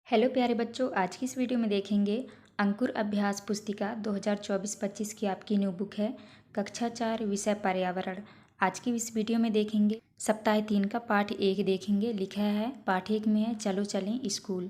Hello प्यारे बच्चों, आज की इस वीडियो में देखेंगे अंकुर अभ्यास पुस्तिका 2024-25 की आपकी न्यू बुक है कक्षा 4 विषय पर्यावरण। आज की इस वीडियो में देखेंगे सप्ताह 3 का पाठ 1 देखेंगे। लिखा है पाठ 1 में है चलो चलें स्कूल।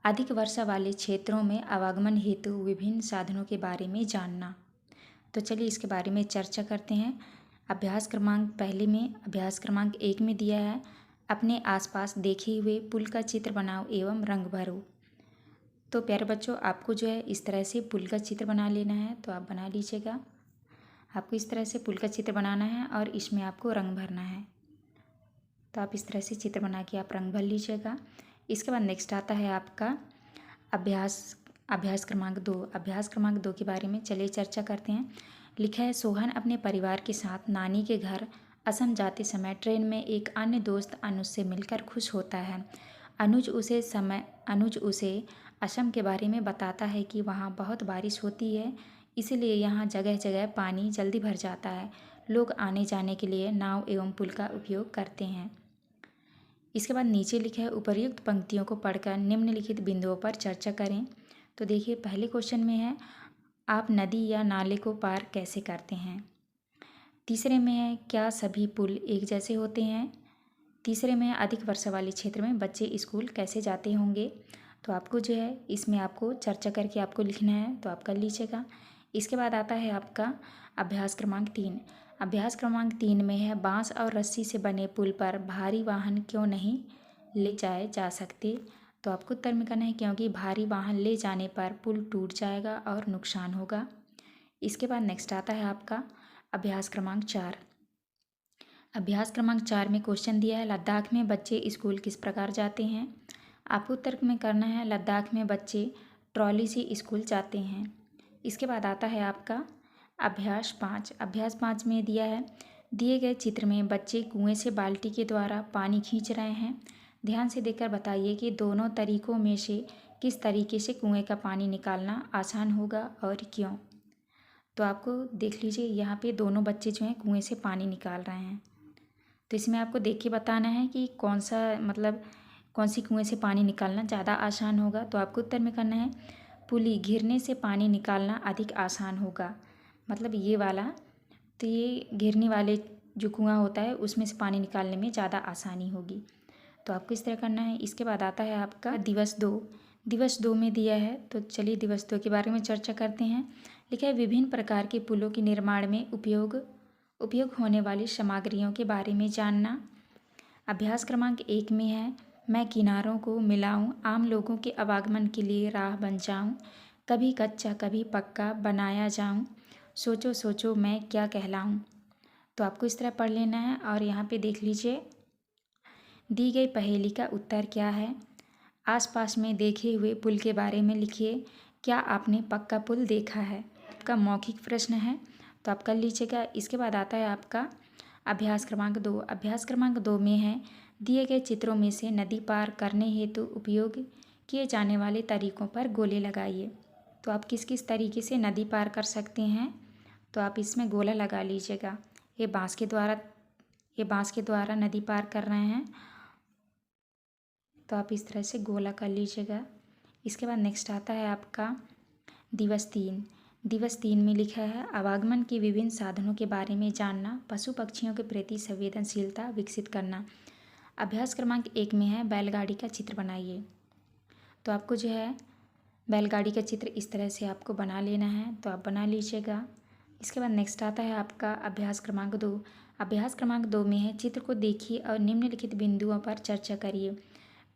अधिक वर्षा वाले क्षेत्रों में आवागमन हेतु विभिन्न साधनों के बारे में जानना। तो चलिए इसके बारे में चर्चा करते हैं। अभ्यास क्रमांक पहले में अभ्यास क्रमांक 1 में दिया है अपने आसपास देखे हुए पुल का चित्र बनाओ एवं रंग भरो। तो प्यारे बच्चों, आपको जो है इस तरह से पुल का चित्र बना लेना है, तो आप बना लीजिएगा। आपको इस तरह से पुल का चित्र बनाना है और इसमें आपको रंग भरना है। तो आप इस तरह से चित्र बना के आप रंग भर लीजिएगा। इसके बाद नेक्स्ट आता है आपका अभ्यास क्रमांक 2। अभ्यास क्रमांक 2 के बारे में चलिए चर्चा करते हैं। लिखा है सोहन अपने परिवार के साथ नानी के घर असम जाते समय ट्रेन में एक अन्य दोस्त अनुज से मिलकर खुश होता है। अनुज उसे असम के बारे में बताता है कि वहाँ बहुत बारिश होती है, इसलिए यहाँ जगह जगह पानी जल्दी भर जाता है। लोग आने जाने के लिए नाव एवं पुल का उपयोग करते हैं। इसके बाद नीचे लिखा है उपर्युक्त पंक्तियों को पढ़कर निम्नलिखित बिंदुओं पर चर्चा करें। तो देखिए पहले क्वेश्चन में है आप नदी या नाले को पार कैसे करते हैं। तीसरे में है क्या सभी पुल एक जैसे होते हैं। तीसरे में है अधिक वर्षा वाले क्षेत्र में बच्चे स्कूल कैसे जाते होंगे। तो आपको जो है इसमें आपको चर्चा करके आपको लिखना है, तो आप कर लीजिएगा। इसके बाद आता है आपका अभ्यास क्रमांक 3। अभ्यास क्रमांक 3 में है बांस और रस्सी से बने पुल पर भारी वाहन क्यों नहीं ले जाए जा सकते। तो आपको उत्तर में करना है क्योंकि भारी वाहन ले जाने पर पुल टूट जाएगा और नुकसान होगा। इसके बाद नेक्स्ट आता है आपका अभ्यास क्रमांक 4। अभ्यास क्रमांक 4 में क्वेश्चन दिया है लद्दाख में बच्चे स्कूल किस प्रकार जाते हैं। आपको उत्तर में करना है लद्दाख में बच्चे ट्रॉली से स्कूल जाते हैं। इसके बाद आता है आपका अभ्यास 5। अभ्यास 5 में दिया है दिए गए चित्र में बच्चे कुएं से बाल्टी के द्वारा पानी खींच रहे हैं। ध्यान से देखकर बताइए कि दोनों तरीकों में से किस तरीके से कुएं का पानी निकालना आसान होगा और क्यों। तो आपको देख लीजिए यहाँ पे दोनों बच्चे जो हैं कुएं से पानी निकाल रहे हैं। तो इसमें आपको देख के बताना है कि कौन सी कुएं से पानी निकालना ज़्यादा आसान होगा। तो आपको उत्तर में करना है पुली घिरने से पानी निकालना अधिक आसान होगा, मतलब ये वाला। तो ये घिरने वाले जो कुआं होता है उसमें से पानी निकालने में ज़्यादा आसानी होगी। तो आपको इस तरह करना है। इसके बाद आता है आपका दिवस 2। दिवस 2 में दिया है, तो चलिए दिवस 2 के बारे में चर्चा करते हैं। लिखा है विभिन्न प्रकार के पुलों के निर्माण में उपयोग होने वाली सामग्रियों के बारे में जानना। अभ्यास क्रमांक 1 में है मैं किनारों को मिलाऊं, आम लोगों के आवागमन के लिए राह बन जाऊं, कभी कच्चा कभी पक्का बनाया जाऊं, सोचो सोचो मैं क्या कहलाऊं। तो आपको इस तरह पढ़ लेना है और यहाँ पे देख लीजिए दी गई पहेली का उत्तर क्या है। आसपास में देखे हुए पुल के बारे में लिखिए क्या आपने पक्का पुल देखा है। आपका मौखिक प्रश्न है, तो आप कर लीजिएगा। इसके बाद आता है आपका अभ्यास क्रमांक 2। अभ्यास क्रमांक 2 में है दिए गए चित्रों में से नदी पार करने हेतु उपयोग किए जाने वाले तरीकों पर गोले लगाइए। तो आप किस किस तरीके से नदी पार कर सकते हैं, तो आप इसमें गोला लगा लीजिएगा। ये बांस के द्वारा नदी पार कर रहे हैं, तो आप इस तरह से गोला कर लीजिएगा। इसके बाद नेक्स्ट आता है आपका दिवस 3। दिवस 3 में लिखा है आवागमन के विभिन्न साधनों के बारे में जानना, पशु पक्षियों के प्रति संवेदनशीलता विकसित करना। अभ्यास क्रमांक 1 में है बैलगाड़ी का चित्र बनाइए। तो आपको जो है बैलगाड़ी का चित्र इस तरह से आपको बना लेना है, तो आप बना लीजिएगा। इसके बाद नेक्स्ट आता है आपका अभ्यास क्रमांक 2। अभ्यास क्रमांक 2 में है चित्र को देखिए और निम्नलिखित बिंदुओं पर चर्चा करिए।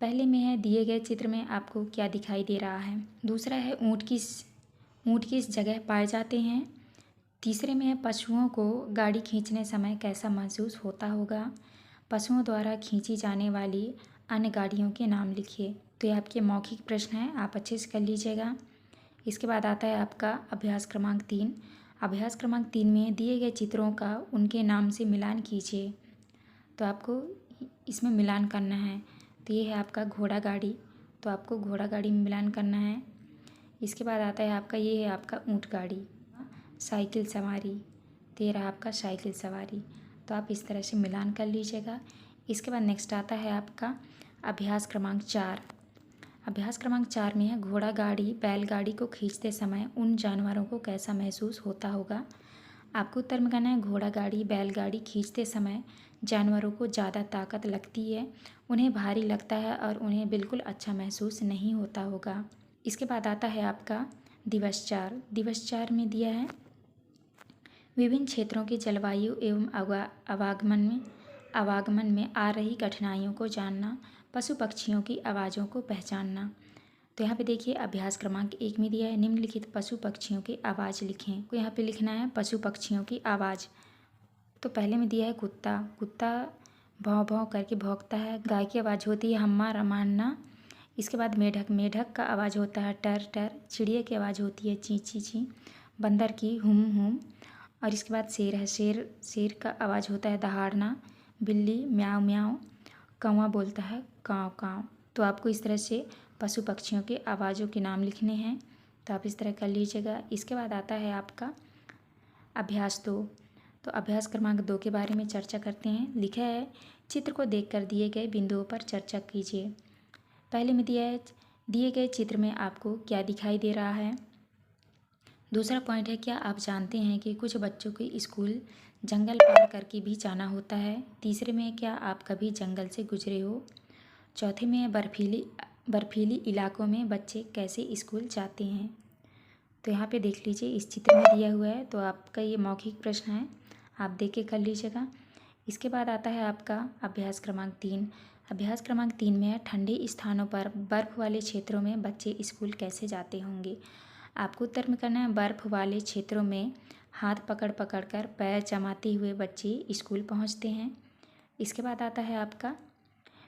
पहले में है दिए गए चित्र में आपको क्या दिखाई दे रहा है। दूसरा है ऊँट किस जगह पाए जाते हैं। तीसरे में है पशुओं को गाड़ी खींचने समय कैसा महसूस होता होगा। पशुओं द्वारा खींची जाने वाली अन्य गाड़ियों के नाम लिखिए। तो ये आपके मौखिक प्रश्न हैं, आप अच्छे से कर लीजिएगा। इसके बाद आता है आपका अभ्यास क्रमांक 3। अभ्यास क्रमांक 3 में दिए गए चित्रों का उनके नाम से मिलान कीजिए। तो आपको इसमें मिलान करना है। तो ये है आपका घोड़ा गाड़ी, तो आपको घोड़ा गाड़ी में मिलान करना है। इसके बाद आता है आपका ये है आपका ऊँट गाड़ी। साइकिल सवारी, तो ये रहा आपका साइकिल सवारी। तो आप इस तरह से मिलान कर लीजिएगा। इसके बाद नेक्स्ट आता है आपका अभ्यास क्रमांक 4। अभ्यास क्रमांक 4 में है घोड़ा गाड़ी बैलगाड़ी को खींचते समय उन जानवरों को कैसा महसूस होता होगा। आपको उत्तर में कहना है घोड़ा गाड़ी बैलगाड़ी खींचते समय जानवरों को ज़्यादा ताकत लगती है, उन्हें भारी लगता है और उन्हें बिल्कुल अच्छा महसूस नहीं होता होगा। इसके बाद आता है आपका दिवस 4। दिवस 4 में दिया है विभिन्न क्षेत्रों की जलवायु एवं आवागमन में आ रही कठिनाइयों को जानना, पशु पक्षियों की आवाज़ों को पहचानना। तो यहाँ पे देखिए अभ्यास क्रमांक 1 में दिया है निम्नलिखित पशु पक्षियों की आवाज़ लिखें। तो यहाँ पे लिखना है पशु पक्षियों की आवाज़। तो पहले में दिया है कुत्ता, कुत्ता भौं भौं करके भौंकता है। गाय की आवाज़ होती है हम्मा रमान्ना। इसके बाद मेढक, मेढक का आवाज़ होता है टर टर। चिड़िया की आवाज़ होती है ची ची ची। बंदर की हुम हुम। और इसके बाद शेर है, शेर का आवाज़ होता है दहाड़ना। बिल्ली म्याऊं म्याऊं। कौवा बोलता है काँव काँव। तो आपको इस तरह से पशु पक्षियों के आवाज़ों के नाम लिखने हैं, तो आप इस तरह कर लीजिएगा। इसके बाद आता है आपका अभ्यास 2। तो अभ्यास क्रमांक 2 के बारे में चर्चा करते हैं। लिखा है चित्र को देखकर दिए गए बिंदुओं पर चर्चा कीजिए। पहले में दिया है दिए गए चित्र में आपको क्या दिखाई दे रहा है। दूसरा पॉइंट है क्या आप जानते हैं कि कुछ बच्चों को स्कूल जंगल पार करके भी जाना होता है। तीसरे में क्या आप कभी जंगल से गुजरे हो। चौथे में बर्फीली इलाकों में बच्चे कैसे स्कूल जाते हैं। तो यहाँ पे देख लीजिए इस चित्र में दिया हुआ है, तो आपका ये मौखिक प्रश्न है, आप देख के कर लीजिएगा। इसके बाद आता है आपका अभ्यास क्रमांक 3। अभ्यास क्रमांक 3 में है ठंडे स्थानों पर बर्फ़ वाले क्षेत्रों में बच्चे स्कूल कैसे जाते होंगे। आपको उत्तर में करना है बर्फ़ वाले क्षेत्रों में हाथ पकड़ पकड़ कर पैर जमाते हुए बच्चे स्कूल पहुंचते हैं। इसके बाद आता है आपका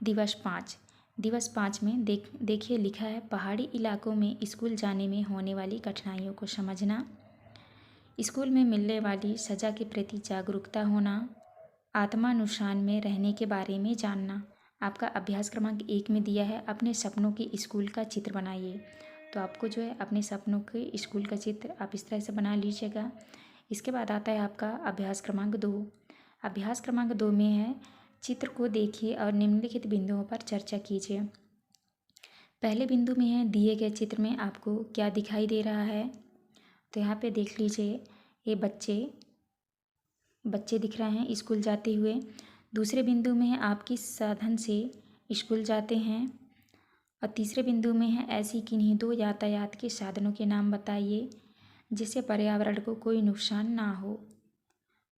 दिवस 5। दिवस 5 में देखिए लिखा है पहाड़ी इलाकों में स्कूल जाने में होने वाली कठिनाइयों को समझना, स्कूल में मिलने वाली सज़ा के प्रति जागरूकता होना, आत्मानुशासन में रहने के बारे में जानना। आपका अभ्यास क्रमांक 1 में दिया है अपने सपनों के स्कूल का चित्र बनाइए। तो आपको जो है अपने सपनों के स्कूल का चित्र आप इस तरह से बना लीजिएगा। इसके बाद आता है आपका अभ्यास क्रमांक 2। अभ्यास क्रमांक 2 में है चित्र को देखिए और निम्नलिखित बिंदुओं पर चर्चा कीजिए। पहले बिंदु में है दिए गए चित्र में आपको क्या दिखाई दे रहा है। तो यहाँ पे देख लीजिए ये बच्चे दिख रहे हैं स्कूल जाते हुए। दूसरे बिंदु में है आप किस साधन से स्कूल जाते हैं। और तीसरे बिंदु में है ऐसी किन्हीं 2 यातायात के साधनों के नाम बताइए जिससे पर्यावरण को कोई नुकसान ना हो।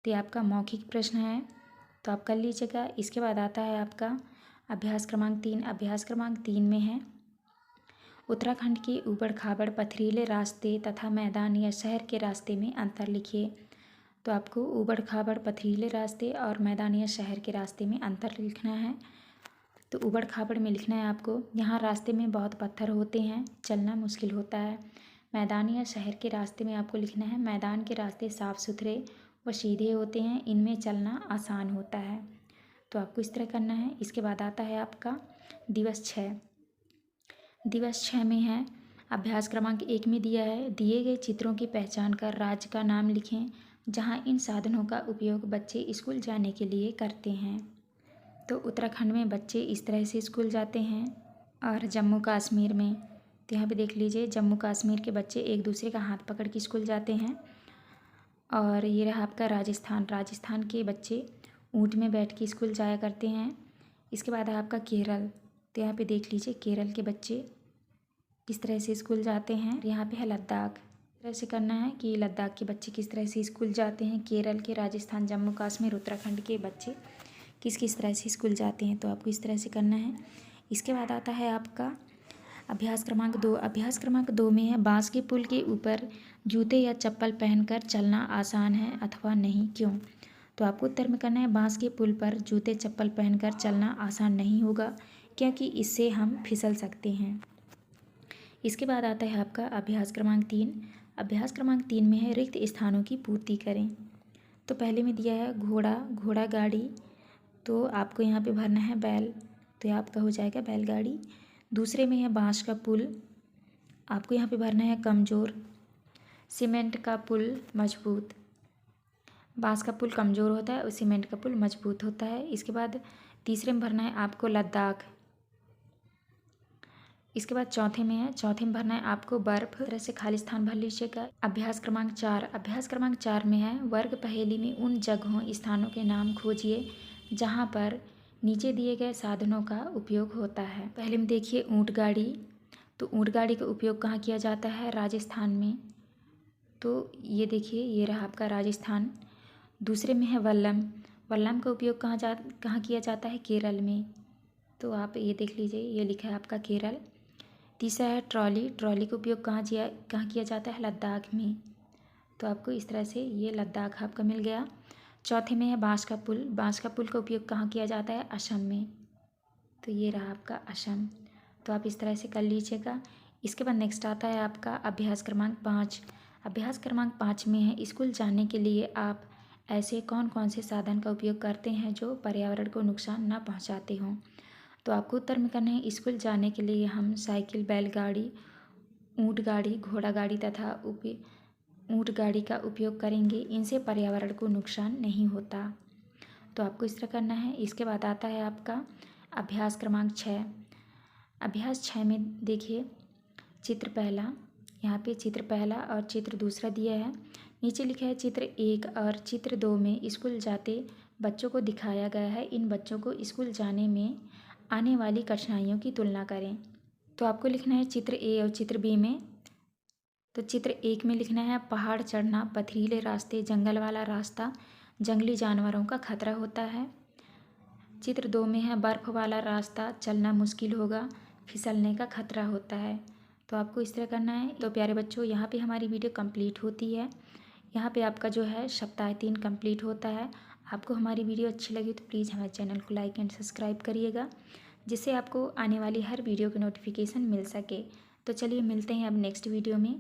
तो ये आपका मौखिक प्रश्न है, तो आप कर लीजिएगा। इसके बाद आता है आपका अभ्यास क्रमांक 3। अभ्यास क्रमांक 3 में है उत्तराखंड के ऊबड़ खाबड़ पथरीले रास्ते तथा मैदान या शहर के रास्ते में अंतर लिखिए। तो आपको ऊबड़ खाबड़ पथरीले रास्ते और मैदान या शहर के रास्ते में अंतर लिखना है। तो ऊबड़ खाबड़ में लिखना है आपको यहाँ रास्ते में बहुत पत्थर होते हैं, चलना मुश्किल होता है। मैदान या शहर के रास्ते में आपको लिखना है मैदान के रास्ते साफ़ सुथरे व सीधे होते हैं, इनमें चलना आसान होता है। तो आपको इस तरह करना है। इसके बाद आता है आपका दिवस 6। दिवस 6 में है अभ्यास क्रमांक 1 में दिया है दिए गए चित्रों की पहचान कर राज्य का नाम लिखें जहाँ इन साधनों का उपयोग बच्चे स्कूल जाने के लिए करते हैं। तो उत्तराखंड में बच्चे इस तरह से स्कूल जाते हैं। और जम्मू कश्मीर में, तो यहाँ पे देख लीजिए जम्मू कश्मीर के बच्चे एक दूसरे का हाथ पकड़ के स्कूल जाते हैं। और ये रहा आपका राजस्थान, राजस्थान के बच्चे ऊँट में बैठ के स्कूल जाया करते हैं। इसके बाद है आपका केरल, तो यहाँ पे देख लीजिए केरल के बच्चे किस तरह से स्कूल जाते हैं। यहाँ पे है लद्दाख, इस तरह से करना है कि लद्दाख के बच्चे किस तरह से स्कूल जाते हैं। केरल के, राजस्थान, जम्मू कश्मीर, उत्तराखंड के बच्चे किस किस तरह से स्कूल जाते हैं, तो आपको इस तरह से करना है। इसके बाद आता है आपका अभ्यास क्रमांक 2। अभ्यास क्रमांक 2 में है बाँस के पुल के ऊपर जूते या चप्पल पहनकर चलना आसान है अथवा नहीं, क्यों। तो आपको उत्तर में करना है बाँस के पुल पर जूते चप्पल पहनकर चलना आसान नहीं होगा क्योंकि इससे हम फिसल सकते हैं। इसके बाद आता है आपका अभ्यास क्रमांक 3। अभ्यास क्रमांक 3 में है रिक्त स्थानों की पूर्ति करें। तो पहले में दिया है घोड़ा गाड़ी, तो आपको यहाँ पे भरना है बैल, तो ये आपका हो जाएगा बैलगाड़ी। दूसरे में है बाँस का पुल, आपको यहाँ पे भरना है कमज़ोर। सीमेंट का पुल मजबूत, बाँस का पुल कमज़ोर होता है और सीमेंट का पुल मजबूत होता है। इसके बाद तीसरे में भरना है आपको लद्दाख, इसके बाद चौथे में है, चौथे में भरना है आपको बर्फ। तरह से खाली स्थान भर लीजिएगा। अभ्यास क्रमांक 4, अभ्यास क्रमांक 4 में है वर्ग पहेली में उन जगहों स्थानों के नाम खोजिए जहाँ पर नीचे दिए गए साधनों का उपयोग होता है। पहले में देखिए ऊँट गाड़ी, तो ऊँट गाड़ी का उपयोग कहाँ किया जाता है? राजस्थान में। तो ये देखिए ये रहा आपका राजस्थान। दूसरे में है वल्लम, वल्लम का उपयोग कहाँ किया जाता है? केरल में। तो आप ये देख लीजिए, ये लिखा है आपका केरल। तीसरा है ट्रॉली, ट्रॉली का उपयोग कहाँ किया जाता है? लद्दाख में। तो आपको इस तरह से ये लद्दाख आपका मिल गया। चौथे में है बाँस का पुल, बाँस का पुल का उपयोग कहाँ किया जाता है? असम में। तो ये रहा आपका असम। तो आप इस तरह से कर लीजिएगा। इसके बाद नेक्स्ट आता है आपका अभ्यास क्रमांक 5। अभ्यास क्रमांक 5 में है स्कूल जाने के लिए आप ऐसे कौन कौन से साधन का उपयोग करते हैं जो पर्यावरण को नुकसान ना पहुंचाते हों? तो आपको उत्तर में करना है स्कूल जाने के लिए हम साइकिल, बैलगाड़ी, ऊँट गाड़ी, घोड़ा गाड़ी तथा ऊँट गाड़ी का उपयोग करेंगे। इनसे पर्यावरण को नुकसान नहीं होता। तो आपको इस तरह करना है। इसके बाद आता है आपका अभ्यास क्रमांक 6। अभ्यास 6 में देखिए चित्र पहला, यहाँ पे चित्र पहला और चित्र दूसरा दिया है। नीचे लिखा है चित्र 1 और चित्र 2 में स्कूल जाते बच्चों को दिखाया गया है। इन बच्चों को स्कूल जाने में आने वाली कठिनाइयों की तुलना करें। तो आपको लिखना है चित्र ए और चित्र बी में। तो चित्र 1 में लिखना है पहाड़ चढ़ना, पथरीले रास्ते, जंगल वाला रास्ता, जंगली जानवरों का खतरा होता है। चित्र 2 में है बर्फ़ वाला रास्ता, चलना मुश्किल होगा, फिसलने का खतरा होता है। तो आपको इस तरह करना है। तो प्यारे बच्चों, यहाँ पे हमारी वीडियो कंप्लीट होती है। यहाँ पे आपका जो है सप्ताह 3 कंप्लीट होता है। आपको हमारी वीडियो अच्छी लगी तो प्लीज़ हमारे चैनल को लाइक एंड सब्सक्राइब करिएगा, जिससे आपको आने वाली हर वीडियो की नोटिफिकेशन मिल सके। तो चलिए मिलते हैं अब नेक्स्ट वीडियो में।